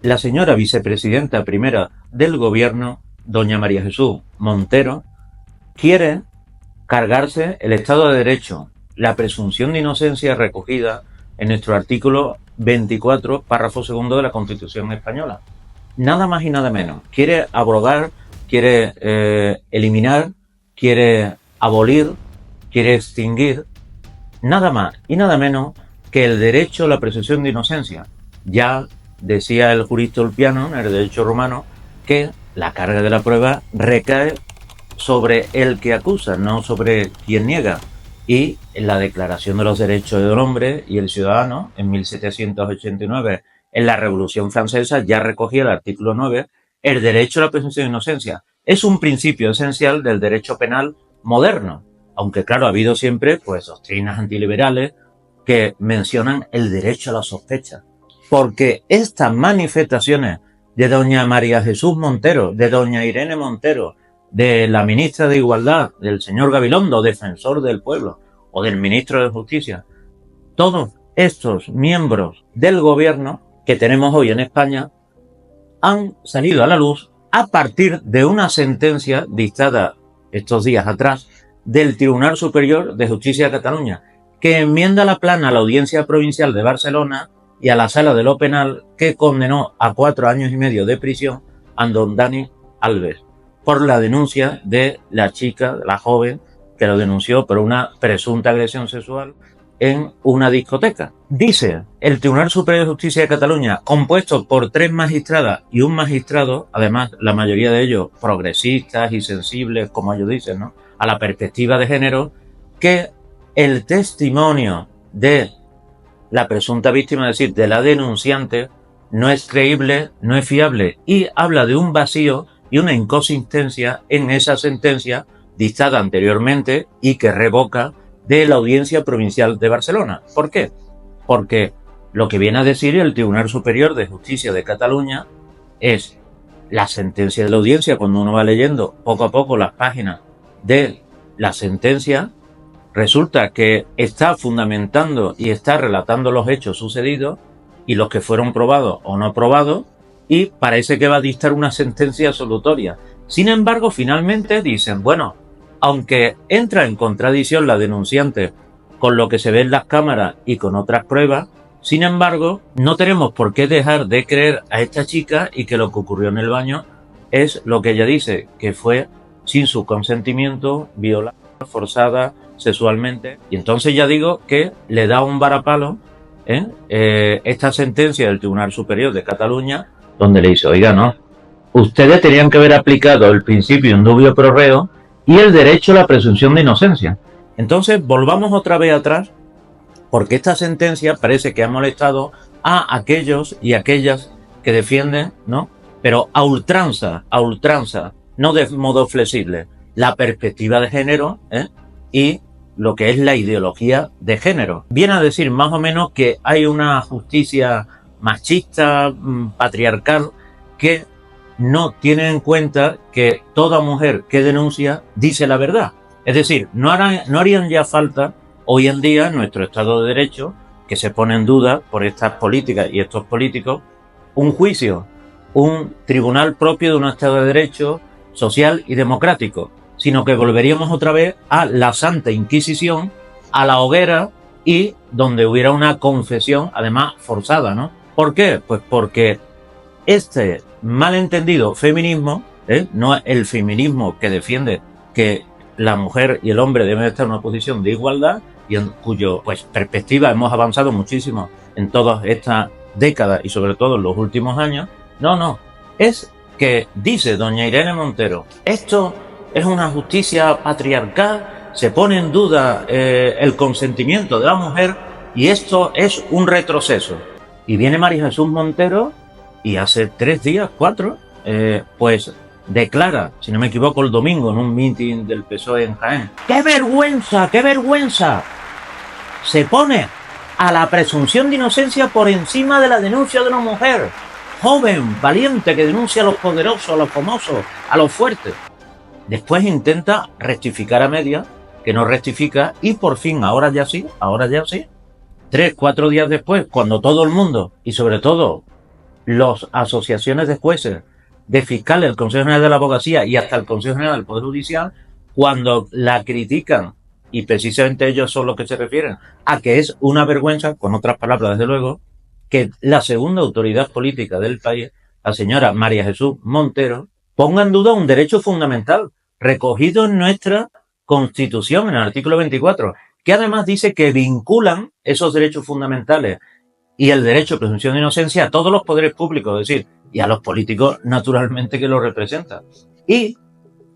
La señora vicepresidenta primera del gobierno, doña María Jesús Montero, quiere cargarse el Estado de Derecho, la presunción de inocencia recogida en nuestro artículo 24, párrafo segundo de la Constitución española. Nada más y nada menos. Quiere abrogar, quiere eliminar, quiere abolir, quiere extinguir, nada más y nada menos que el derecho a la presunción de inocencia. Ya decía el jurista Ulpiano, en el derecho romano, que la carga de la prueba recae sobre el que acusa, no sobre quien niega. Y en la Declaración de los Derechos del Hombre y el Ciudadano, en 1789, en la Revolución Francesa, ya recogía el artículo 9, el derecho a la presunción de inocencia. Es un principio esencial del derecho penal moderno, aunque claro, ha habido siempre pues doctrinas antiliberales que mencionan el derecho a la sospecha. Porque estas manifestaciones de doña María Jesús Montero, de doña Irene Montero, de la ministra de Igualdad, del señor Gabilondo, defensor del pueblo, o del ministro de Justicia, todos estos miembros del gobierno que tenemos hoy en España han salido a la luz a partir de una sentencia dictada estos días atrás del Tribunal Superior de Justicia de Cataluña, que enmienda la plana a la Audiencia Provincial de Barcelona y a la Sala de lo Penal, que condenó a 4 años y medio de prisión a don Dani Alves por la denuncia de la chica, la joven, que lo denunció por una presunta agresión sexual en una discoteca. Dice el Tribunal Superior de Justicia de Cataluña, compuesto por 3 magistradas y un magistrado, además la mayoría de ellos progresistas y sensibles, como ellos dicen, ¿no?, a la perspectiva de género, que el testimonio de la presunta víctima, es decir, de la denunciante, no es creíble, no es fiable, y habla de un vacío y una inconsistencia en esa sentencia dictada anteriormente y que revoca de la Audiencia Provincial de Barcelona. ¿Por qué? Porque lo que viene a decir el Tribunal Superior de Justicia de Cataluña es la sentencia de la audiencia. Cuando uno va leyendo poco a poco las páginas de la sentencia, resulta que está fundamentando y está relatando los hechos sucedidos y los que fueron probados o no probados, y parece que va a dictar una sentencia absolutoria. Sin embargo, finalmente dicen, bueno, aunque entra en contradicción la denunciante con lo que se ve en las cámaras y con otras pruebas, sin embargo, no tenemos por qué dejar de creer a esta chica y que lo que ocurrió en el baño es lo que ella dice, que fue sin su consentimiento, violada, forzada sexualmente. Y entonces ya digo que le da un varapalo esta sentencia del Tribunal Superior de Cataluña, donde le dice, oiga, no, ustedes tenían que haber aplicado el principio in dubio pro reo y el derecho a la presunción de inocencia. Entonces volvamos otra vez atrás, porque esta sentencia parece que ha molestado a aquellos y aquellas que defienden, ¿no?, pero a ultranza, no de modo flexible, la perspectiva de género y lo que es la ideología de género. Viene a decir más o menos que hay una justicia machista, patriarcal, que no tiene en cuenta que toda mujer que denuncia dice la verdad. Es decir, no harían ya falta hoy en día en nuestro Estado de Derecho, que se pone en duda por estas políticas y estos políticos, un juicio, un tribunal propio de un Estado de Derecho social y democrático, sino que volveríamos otra vez a la Santa Inquisición, a la hoguera, y donde hubiera una confesión, además forzada, ¿no? ¿Por qué? Pues porque este malentendido feminismo, no el feminismo que defiende que la mujer y el hombre deben estar en una posición de igualdad y en cuyo pues perspectiva hemos avanzado muchísimo en todas estas décadas y sobre todo en los últimos años. No, es que dice doña Irene Montero, esto es una justicia patriarcal, se pone en duda el consentimiento de la mujer y esto es un retroceso. Y viene María Jesús Montero y hace 3 días, 4, pues declara, si no me equivoco, el domingo en un meeting del PSOE en Jaén. ¡Qué vergüenza! ¡Qué vergüenza! Se pone a la presunción de inocencia por encima de la denuncia de una mujer joven, valiente, que denuncia a los poderosos, a los famosos, a los fuertes. Después intenta rectificar a medias, que no rectifica, y por fin, ahora ya sí, 3, 4 días después, cuando todo el mundo, y sobre todo las asociaciones de jueces, de fiscales, el Consejo General de la Abogacía y hasta el Consejo General del Poder Judicial, cuando la critican, y precisamente ellos son los que se refieren a que es una vergüenza, con otras palabras desde luego, que la segunda autoridad política del país, la señora María Jesús Montero, ponga en duda un derecho fundamental recogido en nuestra Constitución, en el artículo 24, que además dice que vinculan esos derechos fundamentales y el derecho a presunción de inocencia a todos los poderes públicos, es decir, y a los políticos naturalmente que los representan. Y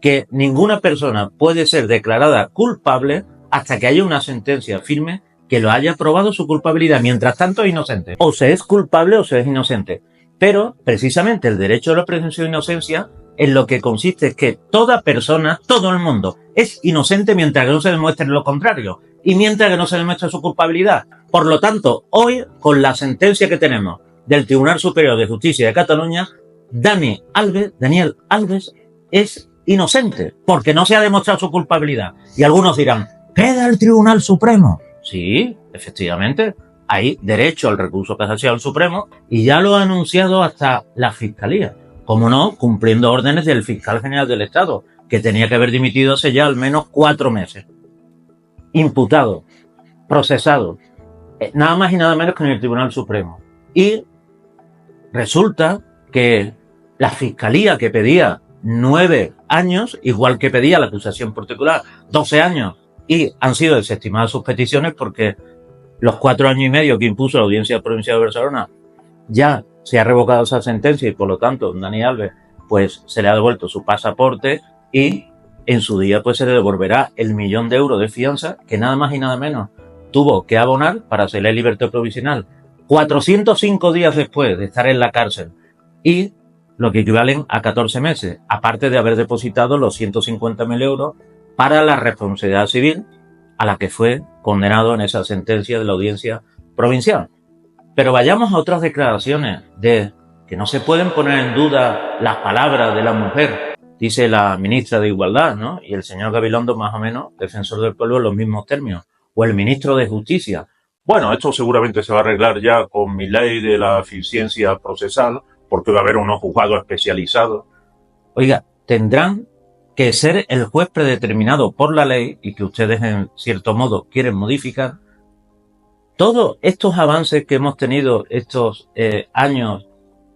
que ninguna persona puede ser declarada culpable hasta que haya una sentencia firme que lo haya probado su culpabilidad. Mientras tanto es inocente. O se es culpable o se es inocente. Pero precisamente el derecho a la presunción de inocencia en lo que consiste es que toda persona, todo el mundo, es inocente mientras que no se demuestre lo contrario y mientras que no se demuestre su culpabilidad. Por lo tanto, hoy, con la sentencia que tenemos del Tribunal Superior de Justicia de Cataluña, Daniel Alves es inocente porque no se ha demostrado su culpabilidad. Y algunos dirán, ¿queda el Tribunal Supremo? Sí, efectivamente, hay derecho al recurso casacional supremo y ya lo ha anunciado hasta la Fiscalía. Como no, cumpliendo órdenes del Fiscal General del Estado, que tenía que haber dimitido hace ya al menos 4 meses. Imputado, procesado, nada más y nada menos que en el Tribunal Supremo. Y resulta que la Fiscalía, que pedía 9 años, igual que pedía la acusación particular 12 años, y han sido desestimadas sus peticiones porque los 4 años y medio que impuso la Audiencia Provincial de Barcelona ya se ha revocado esa sentencia y por lo tanto Dani Alves pues se le ha devuelto su pasaporte y en su día pues se le devolverá el 1.000.000 de euros de fianza que nada más y nada menos tuvo que abonar para hacerle libertad provisional 405 días después de estar en la cárcel y lo que equivalen a 14 meses, aparte de haber depositado los 150.000 euros para la responsabilidad civil a la que fue condenado en esa sentencia de la Audiencia Provincial. Pero vayamos a otras declaraciones de que no se pueden poner en duda las palabras de la mujer, dice la ministra de Igualdad, ¿no? Y el señor Gabilondo, más o menos, defensor del pueblo en los mismos términos. O el ministro de Justicia. Bueno, esto seguramente se va a arreglar ya con mi ley de la eficiencia procesal, porque va a haber unos juzgados especializados. Oiga, tendrán que ser el juez predeterminado por la ley y que ustedes en cierto modo quieren modificar. Todos estos avances que hemos tenido estos años,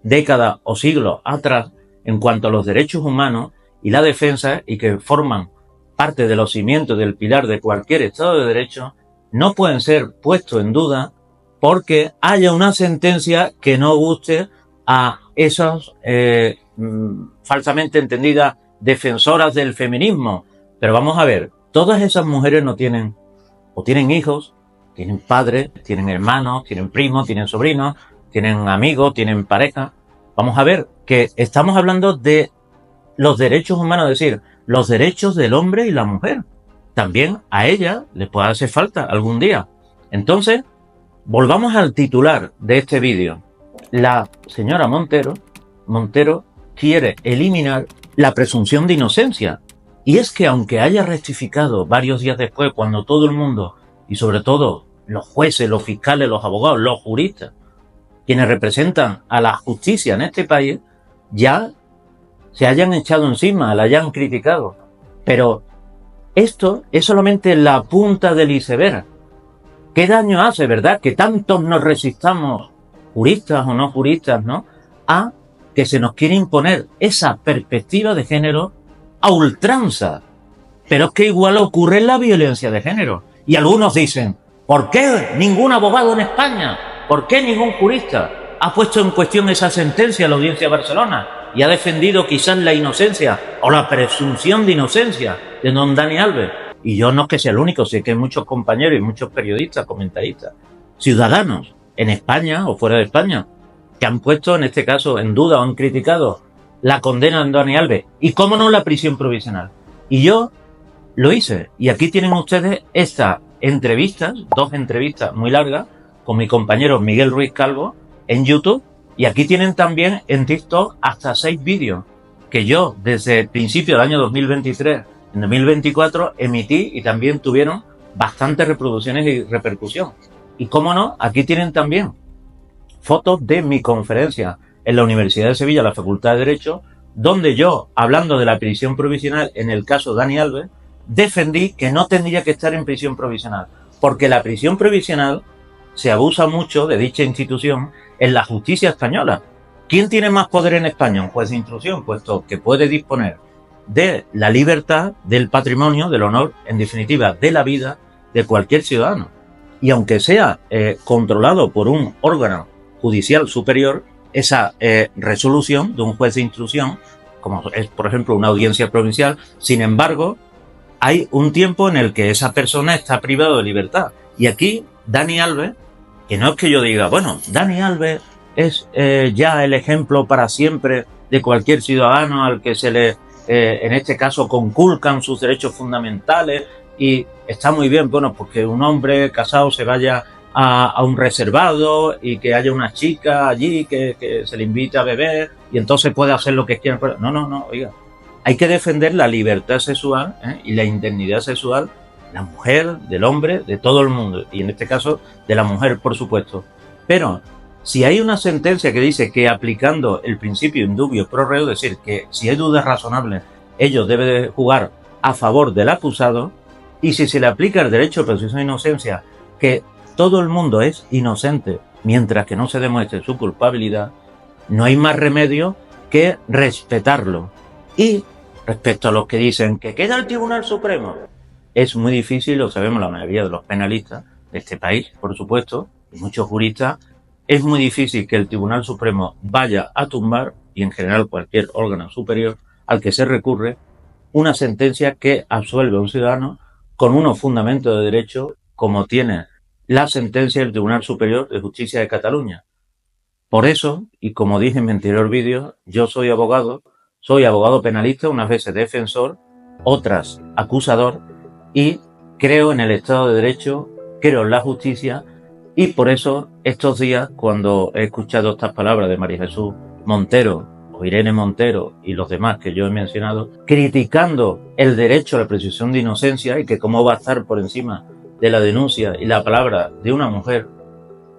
décadas o siglos atrás en cuanto a los derechos humanos y la defensa y que forman parte de los cimientos del pilar de cualquier Estado de Derecho no pueden ser puestos en duda porque haya una sentencia que no guste a esas falsamente entendidas defensoras del feminismo. Pero vamos a ver, todas esas mujeres no tienen o tienen hijos, tienen padres, tienen hermanos, tienen primos, tienen sobrinos, tienen amigos, tienen pareja. Vamos a ver que estamos hablando de los derechos humanos, es decir, los derechos del hombre y la mujer. También a ella le puede hacer falta algún día. Entonces, volvamos al titular de este vídeo. La señora Montero quiere eliminar la presunción de inocencia. Y es que aunque haya rectificado varios días después, cuando todo el mundo, y sobre todo los jueces, los fiscales, los abogados, los juristas, quienes representan a la justicia en este país, ya se hayan echado encima, la hayan criticado. Pero esto es solamente la punta del iceberg. ¿Qué daño hace, verdad? Que tantos nos resistamos, juristas o no juristas, ¿no?, a que se nos quiere imponer esa perspectiva de género a ultranza. Pero es que igual ocurre en la violencia de género. Y algunos dicen, ¿por qué ningún abogado en España? ¿Por qué ningún jurista ha puesto en cuestión esa sentencia de la Audiencia de Barcelona y ha defendido quizás la inocencia o la presunción de inocencia de don Dani Alves? Y yo no es que sea el único, sé que hay muchos compañeros y muchos periodistas, comentaristas, ciudadanos en España o fuera de España, que han puesto en este caso en duda o han criticado la condena de Dani Alves y cómo no la prisión provisional. Y yo lo hice. Y aquí tienen ustedes estas entrevistas, 2 entrevistas muy largas, con mi compañero Miguel Ruiz Calvo en YouTube. Y aquí tienen también en TikTok hasta 6 vídeos que yo desde el principio del año 2023, en 2024, emití y también tuvieron bastantes reproducciones y repercusión. Y cómo no, aquí tienen también fotos de mi conferencia en la Universidad de Sevilla, la Facultad de Derecho, donde yo, hablando de la prisión provisional en el caso Dani Alves, defendí que no tendría que estar en prisión provisional, porque la prisión provisional se abusa mucho de dicha institución en la justicia española. ¿Quién tiene más poder en España? Un juez de instrucción, puesto que puede disponer de la libertad, del patrimonio, del honor, en definitiva, de la vida de cualquier ciudadano. Y aunque sea controlado por un órgano judicial superior, esa resolución de un juez de instrucción, como es, por ejemplo, una audiencia provincial, sin embargo, hay un tiempo en el que esa persona está privada de libertad. Y aquí, Dani Alves, que no es que yo diga, bueno, Dani Alves es ya el ejemplo para siempre de cualquier ciudadano al que se le, en este caso, conculcan sus derechos fundamentales y está muy bien, bueno, pues que un hombre casado se vaya a un reservado y que haya una chica allí que se le invite a beber y entonces puede hacer lo que quiera. No, oiga. Hay que defender la libertad sexual y la indemnidad sexual de la mujer, del hombre, de todo el mundo. Y en este caso, de la mujer, por supuesto. Pero si hay una sentencia que dice que aplicando el principio indubio pro reo, es decir, que si hay dudas razonables, ellos deben jugar a favor del acusado, y si se le aplica el derecho de presunción de inocencia, que todo el mundo es inocente mientras que no se demuestre su culpabilidad, no hay más remedio que respetarlo. Y respecto a los que dicen que queda el Tribunal Supremo, es muy difícil, lo sabemos la mayoría de los penalistas de este país, por supuesto, y muchos juristas, es muy difícil que el Tribunal Supremo vaya a tumbar, y en general cualquier órgano superior al que se recurre, una sentencia que absuelve a un ciudadano con unos fundamentos de derecho como tiene la sentencia del Tribunal Superior de Justicia de Cataluña. Por eso, y como dije en mi anterior vídeo, yo soy abogado penalista, unas veces defensor, otras acusador, y creo en el Estado de Derecho, creo en la justicia, y por eso estos días, cuando he escuchado estas palabras de María Jesús Montero o Irene Montero y los demás que yo he mencionado, criticando el derecho a la presunción de inocencia y que cómo va a estar por encima de la denuncia y la palabra de una mujer,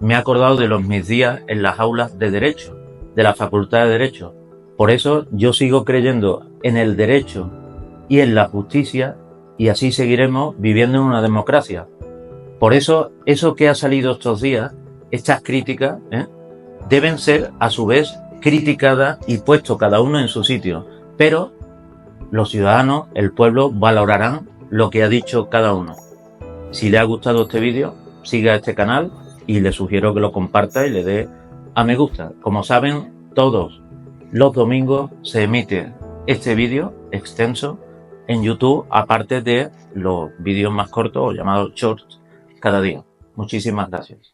me he acordado de mis días en las aulas de Derecho, de la Facultad de Derecho. Por eso yo sigo creyendo en el derecho y en la justicia, y así seguiremos viviendo en una democracia. Por eso que ha salido estos días, estas críticas, deben ser a su vez criticadas y puesto cada uno en su sitio. Pero los ciudadanos, el pueblo, valorarán lo que ha dicho cada uno. Si le ha gustado este vídeo, siga este canal y le sugiero que lo comparta y le dé a me gusta. Como saben, todos los domingos se emite este vídeo extenso en YouTube, aparte de los vídeos más cortos o llamados shorts cada día. Muchísimas gracias.